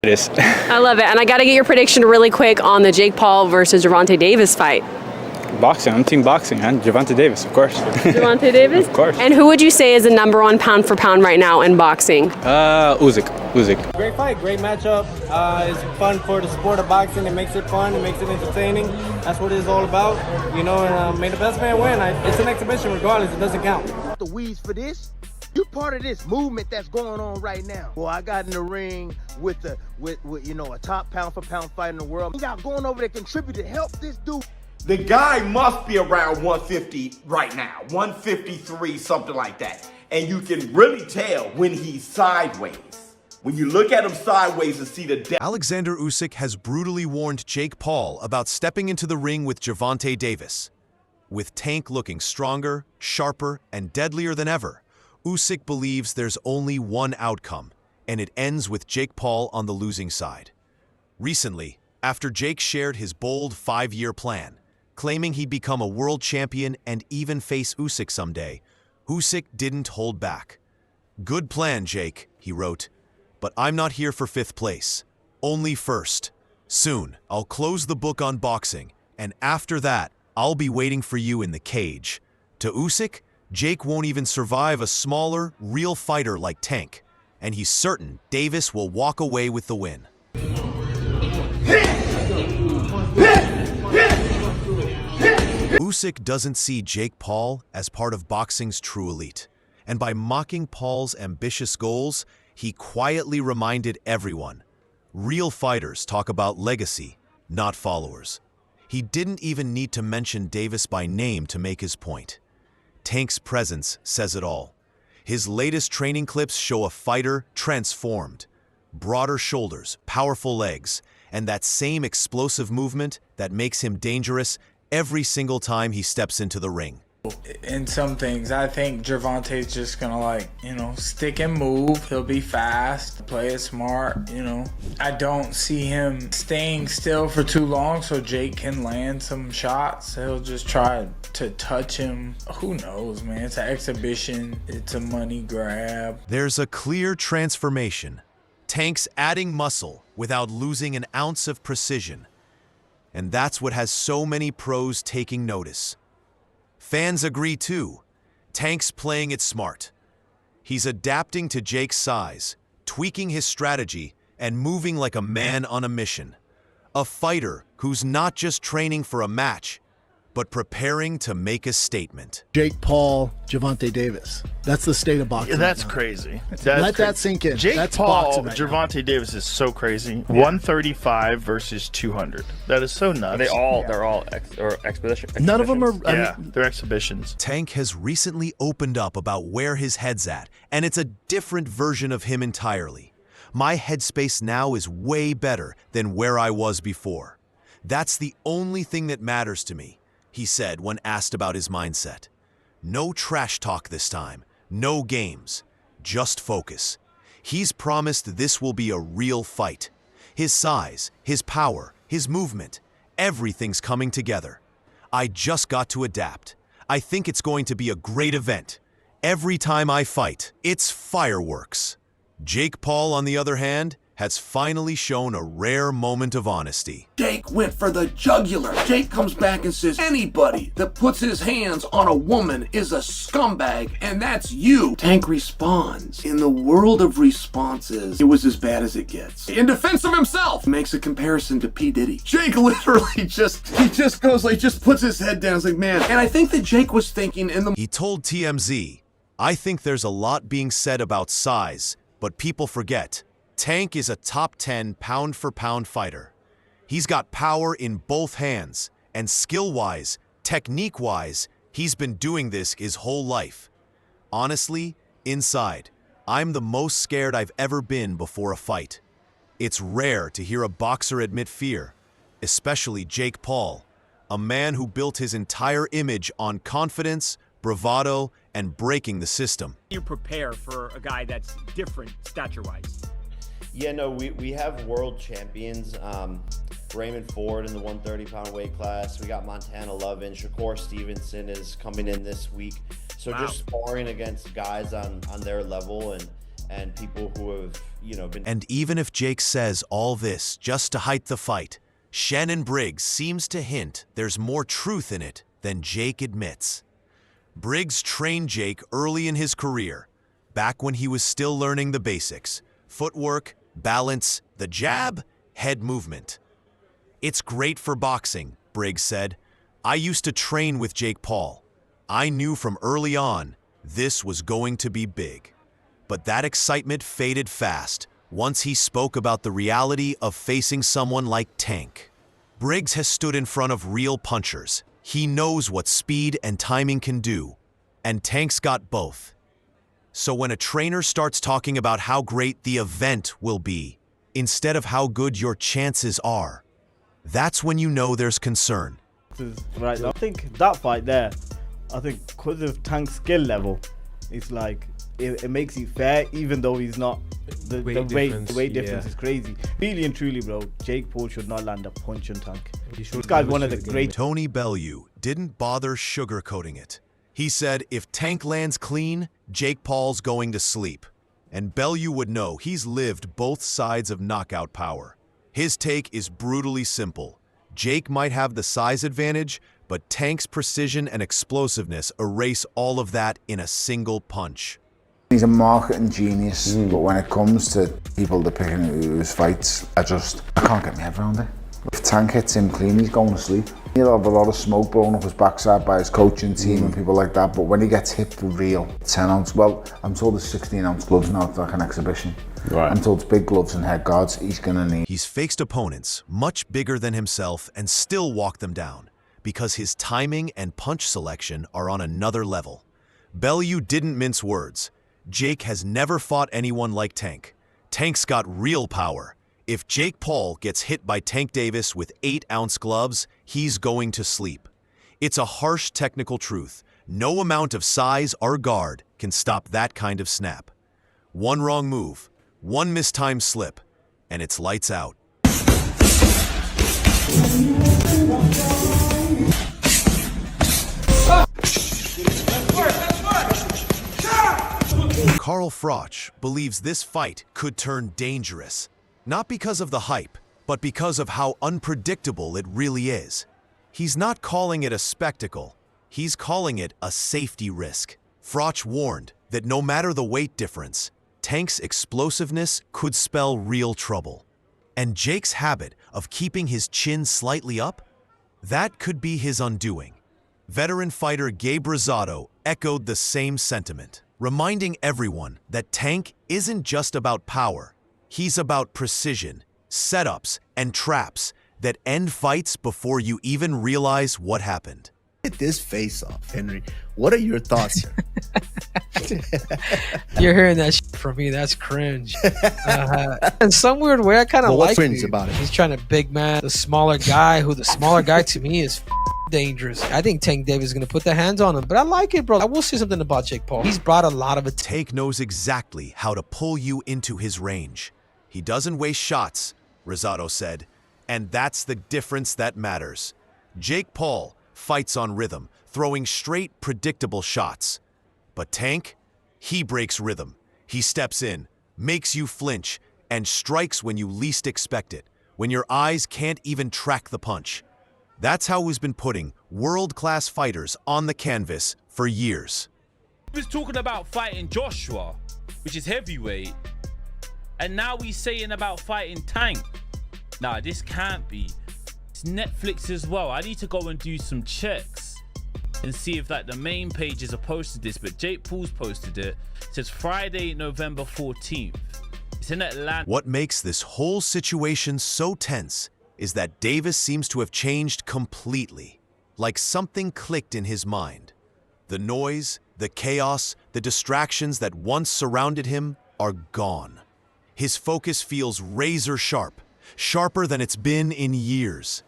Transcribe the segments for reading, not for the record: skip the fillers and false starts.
It is. I love it. And I got to get your prediction really quick on the Jake Paul versus Gervonta Davis fight. Boxing. I'm team boxing, man. Gervonta Davis, of course. Gervonta Davis? Of course. And who would you say is the #1 pound for pound right now in boxing? Usyk. Great fight, great matchup. It's fun for the sport of boxing. It makes it fun, it makes it entertaining. That's what it's all about, you know, and may the best man win. It's an exhibition regardless, it doesn't count. The weeds for this? You part of this movement that's going on right now. Well, I got in the ring with you know, a top pound for pound fighter in the world. Y'all going over there contribute to help this dude. The guy must be around 150 right now, 153, something like that. And you can really tell when he's sideways. When you look at him sideways and see the depth. Alexander Usyk has brutally warned Jake Paul about stepping into the ring with Gervonta Davis. With Tank looking stronger, sharper, and deadlier than ever, Usyk believes there's only one outcome, and it ends with Jake Paul on the losing side. Recently, after Jake shared his bold 5-year plan, claiming he'd become a world champion and even face Usyk someday, Usyk didn't hold back. "Good plan, Jake," he wrote, "but I'm not here for 5th place. Only first. Soon, I'll close the book on boxing, and after that, I'll be waiting for you in the cage." To Usyk, Jake won't even survive a smaller, real fighter like Tank, and he's certain Davis will walk away with the win. Usyk doesn't see Jake Paul as part of boxing's true elite, and by mocking Paul's ambitious goals, he quietly reminded everyone, real fighters talk about legacy, not followers. He didn't even need to mention Davis by name to make his point. Tank's presence says it all. His latest training clips show a fighter transformed. Broader shoulders, powerful legs, and that same explosive movement that makes him dangerous every single time he steps into the ring. In some things, I think Gervonta's just gonna stick and move. He'll be fast, play it smart, I don't see him staying still for too long so Jake can land some shots. He'll just try to touch him. Who knows, man? It's an exhibition. It's a money grab. There's a clear transformation. Tank's adding muscle without losing an ounce of precision. And that's what has so many pros taking notice. Fans agree too. Tank's playing it smart. He's adapting to Jake's size, tweaking his strategy, and moving like a man on a mission. A fighter who's not just training for a match, but preparing to make a statement. Jake Paul, Gervonta Davis. That's the state of boxing. Yeah, that's right crazy. Let that sink in. Jake that's Paul, right Gervonta Davis is so crazy. 135 versus 200. That is so nuts. They're all exhibitions. None of them are. They're exhibitions. Tank has recently opened up about where his head's at, and it's a different version of him entirely. "My headspace now is way better than where I was before. That's the only thing that matters to me," he said when asked about his mindset. "No trash talk this time, no games, just focus." He's promised this will be a real fight. His size, his power, his movement, everything's coming together. "I just got to adapt. I think it's going to be a great event. Every time I fight, it's fireworks." Jake Paul, on the other hand, has finally shown a rare moment of honesty. Jake went for the jugular. Jake comes back and says, anybody that puts his hands on a woman is a scumbag, and that's you. Tank responds. In the world of responses, it was as bad as it gets. In defense of himself, makes a comparison to P. Diddy. Jake literally just puts his head down. It's like, man. And I think that Jake was thinking in the... He told TMZ, "I think there's a lot being said about size, but people forget. Tank is a top 10 pound-for-pound fighter. He's got power in both hands, and skill-wise, technique-wise, he's been doing this his whole life. Honestly, inside, I'm the most scared I've ever been before a fight. It's rare to hear a boxer admit fear, especially Jake Paul, a man who built his entire image on confidence, bravado, and breaking the system." You prepare for a guy that's different stature-wise? Yeah, no, we have world champions. Raymond Ford in the 130-pound weight class. We got Montana Lovin. Shakur Stevenson is coming in this week. So just sparring against guys on their level. And and people who have, you know, been. And even if Jake says all this just to hype the fight, Shannon Briggs seems to hint there's more truth in it than Jake admits. Briggs trained Jake early in his career, back when he was still learning the basics: footwork, balance, the jab, head movement. It's great for boxing, Briggs said. I used to train with Jake Paul. I knew from early on this was going to be big. But that excitement faded fast once he spoke about the reality of facing someone like Tank. Briggs has stood in front of real punchers. He knows what speed and timing can do, and Tank's got both. So when a trainer starts talking about how great the event will be, instead of how good your chances are, that's when you know there's concern. Right, I think that fight there, I think because of Tank's skill level, it's like it makes it fair, even though he's not. The weight difference is crazy. Really and truly, bro, Jake Paul should not land a punch on Tank. This guy's one of the great. Tony Bellew didn't bother sugarcoating it. He said if Tank lands clean, Jake Paul's going to sleep. And Bellew would know he's lived both sides of knockout power. His take is brutally simple. Jake might have the size advantage, but Tank's precision and explosiveness erase all of that in a single punch. He's a marketing genius, but when it comes to people depicting his fights, I can't get my head around it. If Tank hits him clean, he's going to sleep. He'll have a lot of smoke blowing up his backside by his coaching team and people like that, but when he gets hit for real, 10 ounce, well, I'm told there's 16 ounce gloves now, it's like an exhibition. Right. I'm told it's big gloves and head guards he's gonna need. He's faced opponents much bigger than himself and still walked them down, because his timing and punch selection are on another level. Bellew didn't mince words. Jake has never fought anyone like Tank. Tank's got real power. If Jake Paul gets hit by Tank Davis with 8-ounce gloves, he's going to sleep. It's a harsh technical truth. No amount of size or guard can stop that kind of snap. One wrong move, one mistimed slip, and it's lights out. Carl Froch believes this fight could turn dangerous, not because of the hype, but because of how unpredictable it really is. He's not calling it a spectacle, he's calling it a safety risk. Froch warned that no matter the weight difference, Tank's explosiveness could spell real trouble. And Jake's habit of keeping his chin slightly up? That could be his undoing. Veteran fighter Gabe Rosado echoed the same sentiment, reminding everyone that Tank isn't just about power. He's about precision, setups, and traps that end fights before you even realize what happened. Hit this face off, Henry. What are your thoughts, sir? You're hearing that shit from me. That's cringe. In some weird way, I kind of like cringe about it. He's trying to big man the smaller guy, who the smaller guy to me is dangerous. I think Tank Davis is going to put their hands on him, but I like it, bro. I will say something about Jake Paul. He's brought a lot of it. Tank knows exactly how to pull you into his range. He doesn't waste shots, Rosado said, and that's the difference that matters. Jake Paul fights on rhythm, throwing straight, predictable shots. But Tank, he breaks rhythm. He steps in, makes you flinch, and strikes when you least expect it, when your eyes can't even track the punch. That's how he's been putting world-class fighters on the canvas for years. He was talking about fighting Joshua, which is heavyweight, and now he's saying about fighting Tank. Nah, this can't be. It's Netflix as well. I need to go and do some checks and see if like the main pages have posted this, but Jake Paul's posted it. It says Friday, November 14th. It's in Atlanta. What makes this whole situation so tense is that Davis seems to have changed completely, like something clicked in his mind. The noise, the chaos, the distractions that once surrounded him are gone. His focus feels razor sharp, sharper than it's been in years.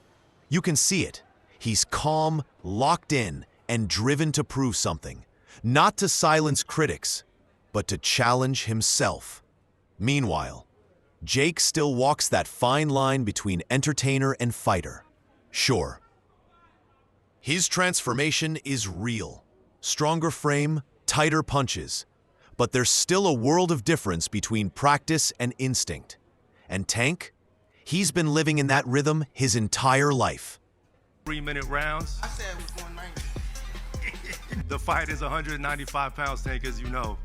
You can see it. He's calm, locked in, and driven to prove something, not to silence critics, but to challenge himself. Meanwhile, Jake still walks that fine line between entertainer and fighter. Sure, his transformation is real. Stronger frame, tighter punches. But there's still a world of difference between practice and instinct. And Tank? He's been living in that rhythm his entire life. 3-minute rounds. I said it was 190. The fight is 195 pounds, Tank, as you know.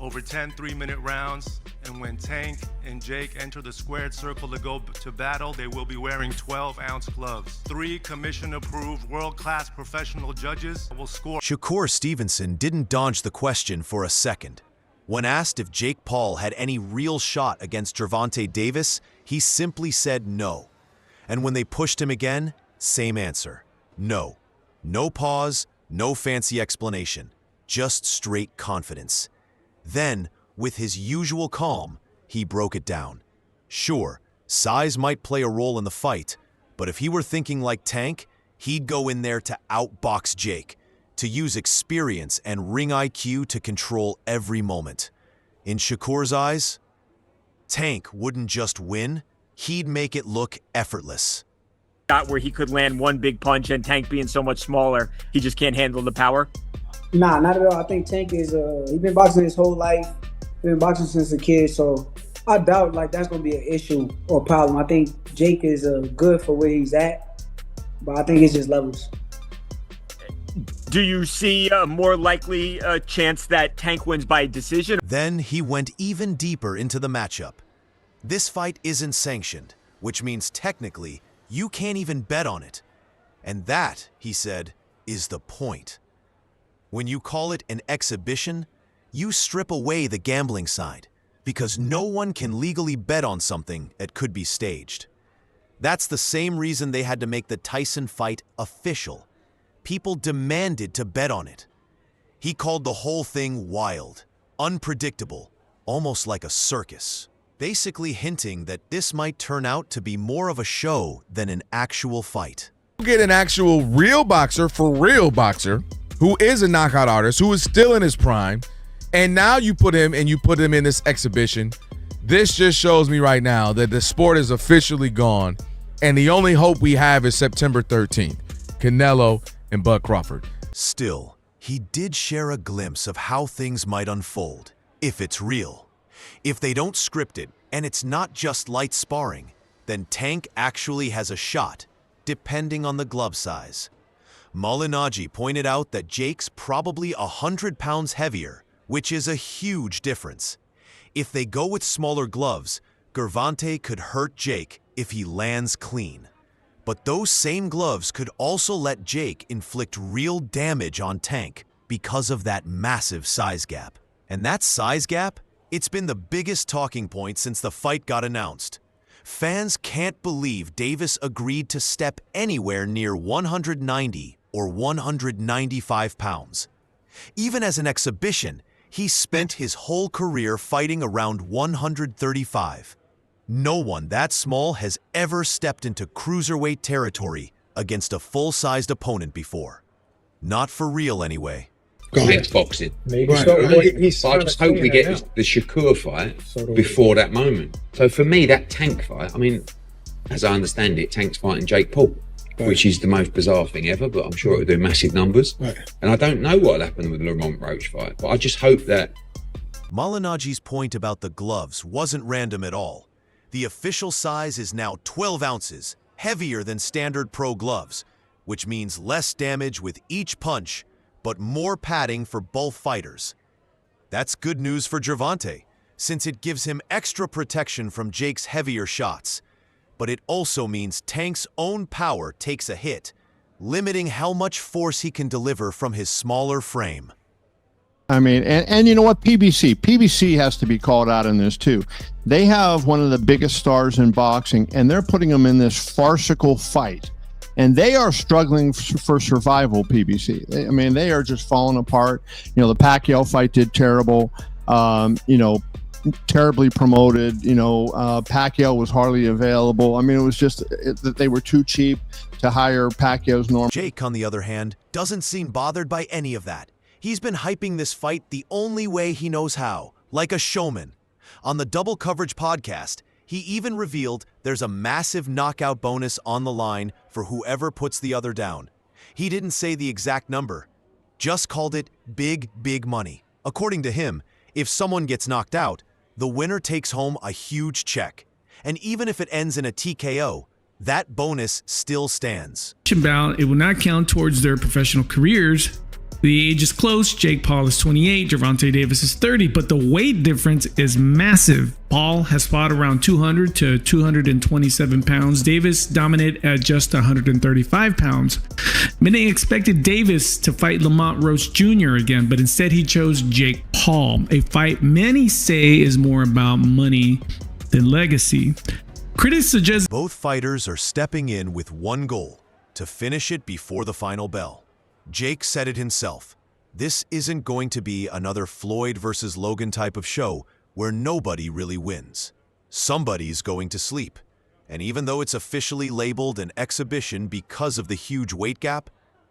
Over 10 3-minute rounds, and when Tank and Jake enter the squared circle to go to battle, they will be wearing 12-ounce gloves. 3 commission-approved, world-class professional judges will score. Shakur Stevenson didn't dodge the question for a second. When asked if Jake Paul had any real shot against Gervonta Davis, he simply said no. And when they pushed him again, same answer. No. No pause, no fancy explanation. Just straight confidence. Then, with his usual calm, he broke it down. Sure, size might play a role in the fight, but if he were thinking like Tank, he'd go in there to outbox Jake, to use experience and ring IQ to control every moment. In Shakur's eyes, Tank wouldn't just win, he'd make it look effortless. Where he could land one big punch, and Tank being so much smaller, he just can't handle the power? Nah, not at all. I think Tank is, he's been boxing his whole life. He's been boxing since a kid, so I doubt like that's going to be an issue or problem. I think Jake is good for where he's at, but I think it's just levels. Do you see a more likely chance that Tank wins by decision? Then he went even deeper into the matchup. This fight isn't sanctioned, which means technically you can't even bet on it. And that, he said, is the point. When you call it an exhibition, you strip away the gambling side, because no one can legally bet on something that could be staged. That's the same reason they had to make the Tyson fight official. People demanded to bet on it. He called the whole thing wild, unpredictable, almost like a circus, basically hinting that this might turn out to be more of a show than an actual fight. Get an actual real boxer for real boxer who is a knockout artist, who is still in his prime, and now you put him in this exhibition. This just shows me right now that the sport is officially gone, and the only hope we have is September 13th, Canelo and Bud Crawford. Still, he did share a glimpse of how things might unfold, if it's real. If they don't script it, and it's not just light sparring, then Tank actually has a shot, depending on the glove size. Malignaggi pointed out that Jake's probably 100 pounds heavier, which is a huge difference. If they go with smaller gloves, Gervonta could hurt Jake if he lands clean. But those same gloves could also let Jake inflict real damage on Tank because of that massive size gap. And that size gap, it's been the biggest talking point since the fight got announced. Fans can't believe Davis agreed to step anywhere near 190 or 195 pounds. Even as an exhibition, he spent his whole career fighting around 135. No one that small has ever stepped into cruiserweight territory against a full-sized opponent before. Not for real, anyway. Next boxing. Maybe right. So. I just hope we get the Shakur fight before that moment. So for me, that Tank fight, I mean, as I understand it, Tank's fighting Jake Paul, which is the most bizarre thing ever, but I'm sure it'll do massive numbers. And I don't know what'll happen with the Lamont Roach fight, but I just hope that... Malignaggi's point about the gloves wasn't random at all. The official size is now 12 ounces, heavier than standard pro gloves, which means less damage with each punch, but more padding for both fighters. That's good news for Gervonta, since it gives him extra protection from Jake's heavier shots. But it also means Tank's own power takes a hit, limiting how much force he can deliver from his smaller frame. I mean, and you know what, PBC has to be called out in this too. They have one of the biggest stars in boxing, and they're putting him in this farcical fight. And they are struggling for survival, PBC. I mean, they are just falling apart. You know, the Pacquiao fight did terrible, you know, terribly promoted. You know, Pacquiao was hardly available. I mean, it was just that they were too cheap to hire Pacquiao's norm. Jake, on the other hand, doesn't seem bothered by any of that. He's been hyping this fight the only way he knows how, like a showman. On the Double Coverage podcast, he even revealed there's a massive knockout bonus on the line for whoever puts the other down. He didn't say the exact number, just called it big, big money. According to him, if someone gets knocked out, the winner takes home a huge check. And even if it ends in a TKO, that bonus still stands. Bout, it will not count towards their professional careers. The age is close. Jake Paul is 28, Gervonta Davis is 30, but the weight difference is massive. Paul has fought around 200 to 227 pounds. Davis dominant at just 135 pounds. Many expected Davis to fight Lamont Roach Jr. again, but instead he chose Jake Paul, a fight many say is more about money than legacy. Critics suggest both fighters are stepping in with one goal, to finish it before the final bell. Jake said it himself. This isn't going to be another Floyd versus Logan type of show where nobody really wins. Somebody's going to sleep. And even though it's officially labeled an exhibition because of the huge weight gap,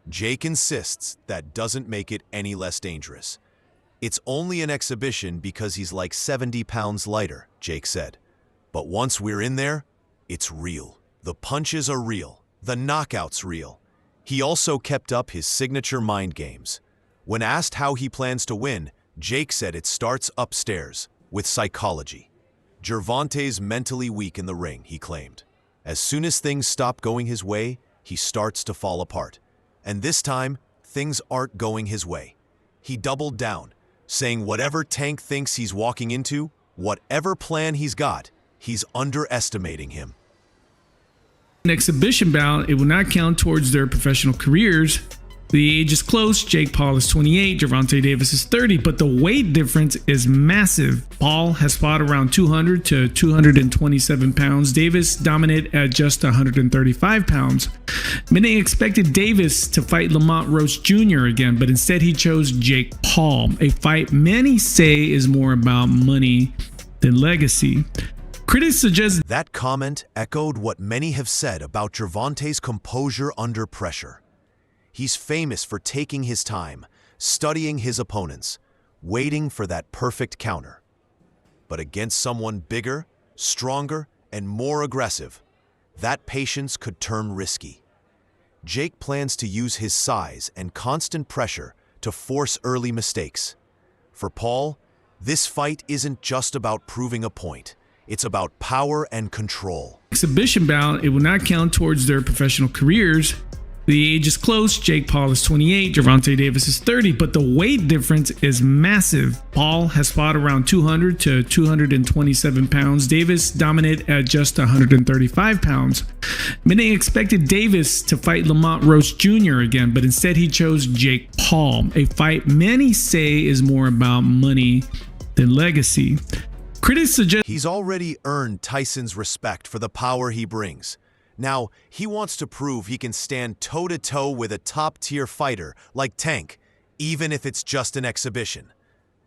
Jake insists that doesn't make it any less dangerous. It's only an exhibition because he's like 70 pounds lighter, Jake said. But once we're in there, it's real. The punches are real. The knockout's real. He also kept up his signature mind games. When asked how he plans to win, Jake said it starts upstairs, with psychology. Gervonta's mentally weak in the ring, he claimed. As soon as things stop going his way, he starts to fall apart. And this time, things aren't going his way. He doubled down, saying whatever Tank thinks he's walking into, whatever plan he's got, he's underestimating him. An exhibition bout, it will not count towards their professional careers. The age is close. Jake Paul is 28, Gervonta Davis is 30, but the weight difference is massive. Paul has fought around 200 to 227 pounds. Davis dominant at just 135 pounds. Many expected Davis to fight Lamont Roach Jr. again, but instead he chose Jake Paul, a fight many say is more about money than legacy. Critics suggest that comment echoed what many have said about Gervonta's composure under pressure. He's famous for taking his time, studying his opponents, waiting for that perfect counter. But against someone bigger, stronger, and more aggressive, that patience could turn risky. Jake plans to use his size and constant pressure to force early mistakes. For Paul, this fight isn't just about proving a point. It's about power and control. Exhibition bout, it will not count towards their professional careers. The age is close. Jake Paul is 28, Gervonta Davis is 30, but the weight difference is massive. Paul has fought around 200 to 227 pounds. Davis dominant at just 135 pounds. Many expected Davis to fight Lamont Roach Jr. again, but instead he chose Jake Paul, a fight many say is more about money than legacy. Critics suggest he's already earned Tyson's respect for the power he brings. Now, he wants to prove he can stand toe-to-toe with a top-tier fighter like Tank, even if it's just an exhibition.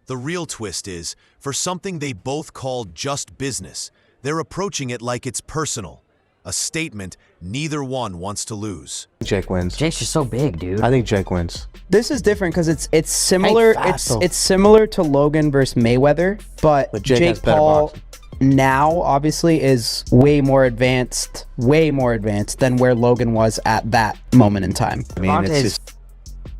The real twist is, for something they both called just business, they're approaching it like it's personal. A statement neither one wants to lose. Jake wins. Jake's just so big, dude. I think Jake wins. This is different because it's similar. It's similar to Logan versus Mayweather, but Jake Paul now obviously is way more advanced than where Logan was at that moment in time. I mean, it's just,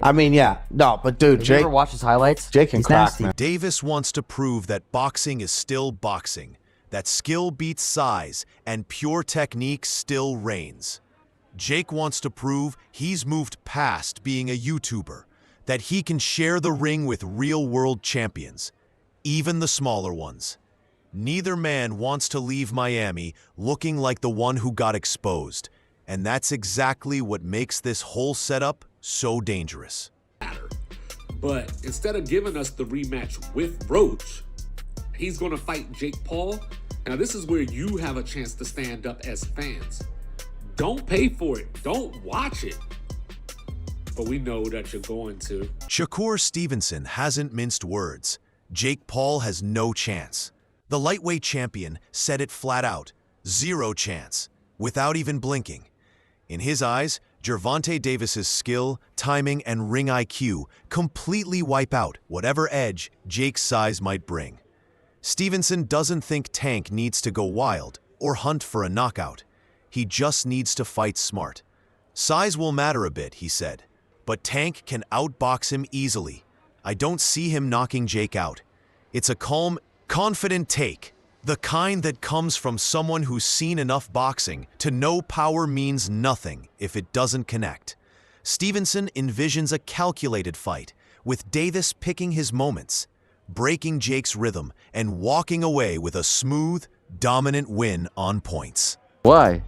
I mean, yeah, no, but dude, Did Jake. you ever watch his highlights? Jake can crack, man. Davis wants to prove that boxing is still boxing, that skill beats size, and pure technique still reigns. Jake wants to prove he's moved past being a YouTuber, that he can share the ring with real-world champions, even the smaller ones. Neither man wants to leave Miami looking like the one who got exposed, and that's exactly what makes this whole setup so dangerous. But instead of giving us the rematch with Roach, he's going to fight Jake Paul. Now, this is where you have a chance to stand up as fans. Don't pay for it. Don't watch it. But we know that you're going to. Shakur Stevenson hasn't minced words. Jake Paul has no chance. The lightweight champion said it flat out. Zero chance. Without even blinking. In his eyes, Gervonta Davis's skill, timing, and ring IQ completely wipe out whatever edge Jake's size might bring. Stevenson doesn't think Tank needs to go wild or hunt for a knockout. He just needs to fight smart. Size will matter a bit, he said, but Tank can outbox him easily. I don't see him knocking Jake out. It's a calm, confident take. The kind that comes from someone who's seen enough boxing to know power means nothing if it doesn't connect. Stevenson envisions a calculated fight, with Davis picking his moments, breaking Jake's rhythm, and walking away with a smooth, dominant win on points. Why?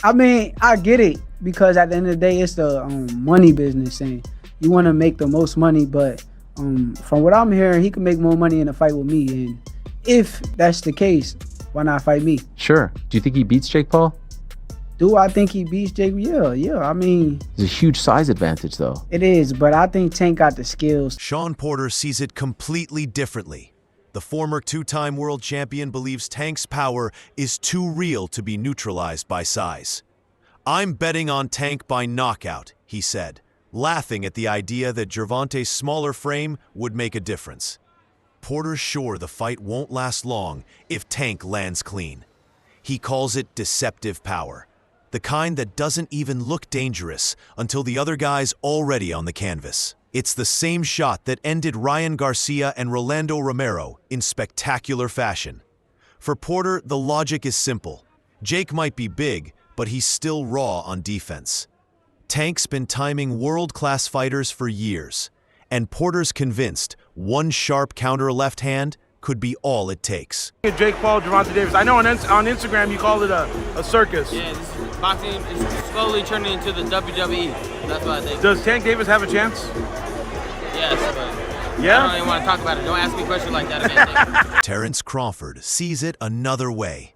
I mean, I get it, because at the end of the day, it's the money business, and you want to make the most money, but from what I'm hearing, he can make more money in a fight with me, and if that's the case, why not fight me? Sure. Do you think he beats Jake Paul? Do I think he beats Jake? Yeah. I mean, there's a huge size advantage, though. It is, but I think Tank got the skills. Shawn Porter sees it completely differently. The former two-time world champion believes Tank's power is too real to be neutralized by size. "I'm betting on Tank by knockout," he said, laughing at the idea that Gervonta's smaller frame would make a difference. Porter's sure the fight won't last long if Tank lands clean. He calls it deceptive power, the kind that doesn't even look dangerous until the other guy's already on the canvas. It's the same shot that ended Ryan Garcia and Rolando Romero in spectacular fashion. For Porter, the logic is simple. Jake might be big, but he's still raw on defense. Tank's been timing world-class fighters for years, and Porter's convinced one sharp counter left hand could be all it takes. Jake Paul, Gervonta Davis. I know on Instagram you call it a circus. Yeah, boxing is slowly turning into the WWE. That's what I think. Does Tank Davis have a chance? Yes, but yeah? I don't even want to talk about it. Don't ask me questions like that again. Terrence Crawford sees it another way.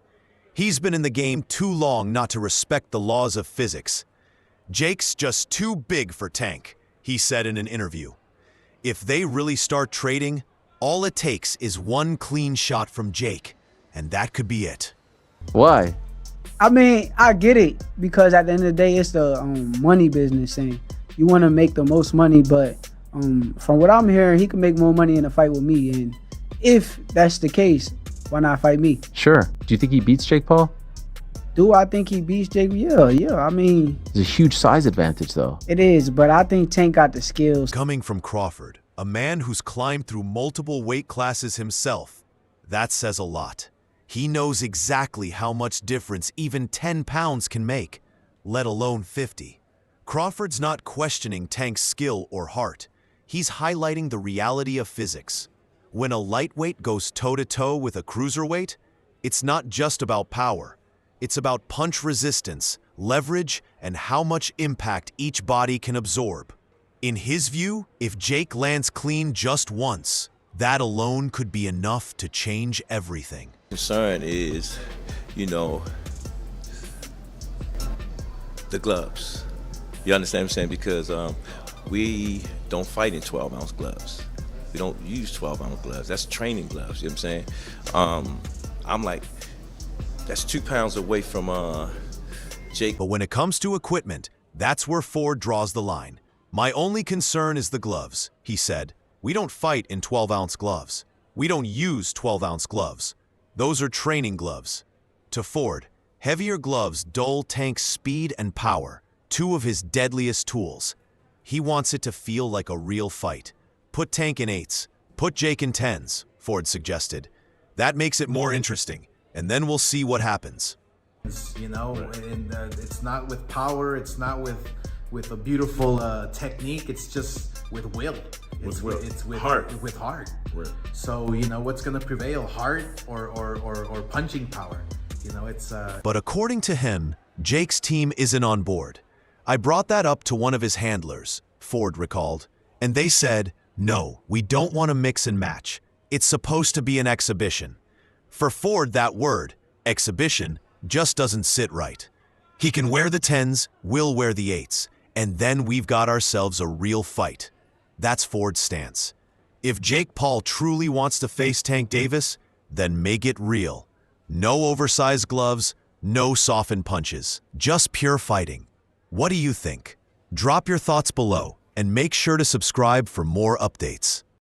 He's been in the game too long not to respect the laws of physics. "Jake's just too big for Tank," he said in an interview. "If they really start trading, all it takes is one clean shot from Jake, and that could be it." Why? I mean, I get it, because at the end of the day, it's the money business, and you want to make the most money, but from what I'm hearing, he can make more money in a fight with me, and if that's the case, why not fight me? Sure. Do you think he beats Jake Paul? Do I think he beats Jake? Yeah. I mean, there's a huge size advantage, though. It is, but I think Tank got the skills. Coming from Crawford, a man who's climbed through multiple weight classes himself, that says a lot. He knows exactly how much difference even 10 pounds can make, let alone 50. Crawford's not questioning Tank's skill or heart. He's highlighting the reality of physics. When a lightweight goes toe-to-toe with a cruiserweight, it's not just about power. It's about punch resistance, leverage, and how much impact each body can absorb. In his view, if Jake lands clean just once, that alone could be enough to change everything. Concern is, the gloves. You understand what I'm saying? Because we don't fight in 12-ounce gloves. We don't use 12-ounce gloves. That's training gloves, you know what I'm saying? I'm like, that's 2 pounds away from Jake. But when it comes to equipment, that's where Ford draws the line. "My only concern is the gloves," he said. "We don't fight in 12-ounce gloves. We don't use 12-ounce gloves. Those are training gloves." To Ford, heavier gloves dull Tank's speed and power, two of his deadliest tools. He wants it to feel like a real fight. "Put Tank in 8s, put Jake in 10s, Ford suggested. "That makes it more interesting, and then we'll see what happens." And it's not with power, it's not with a beautiful technique, it's just with will. It's with heart. With heart. Right. So, what's going to prevail, heart or punching power? But according to him, Jake's team isn't on board. "I brought that up to one of his handlers," Ford recalled, "and they said, no, we don't want to mix and match. It's supposed to be an exhibition." For Ford, that word, exhibition, just doesn't sit right. He can wear the 10s, we'll wear the 8s, and then we've got ourselves a real fight. That's Ford's stance. If Jake Paul truly wants to face Tank Davis, then make it real. No oversized gloves, no softened punches, just pure fighting. What do you think? Drop your thoughts below and make sure to subscribe for more updates.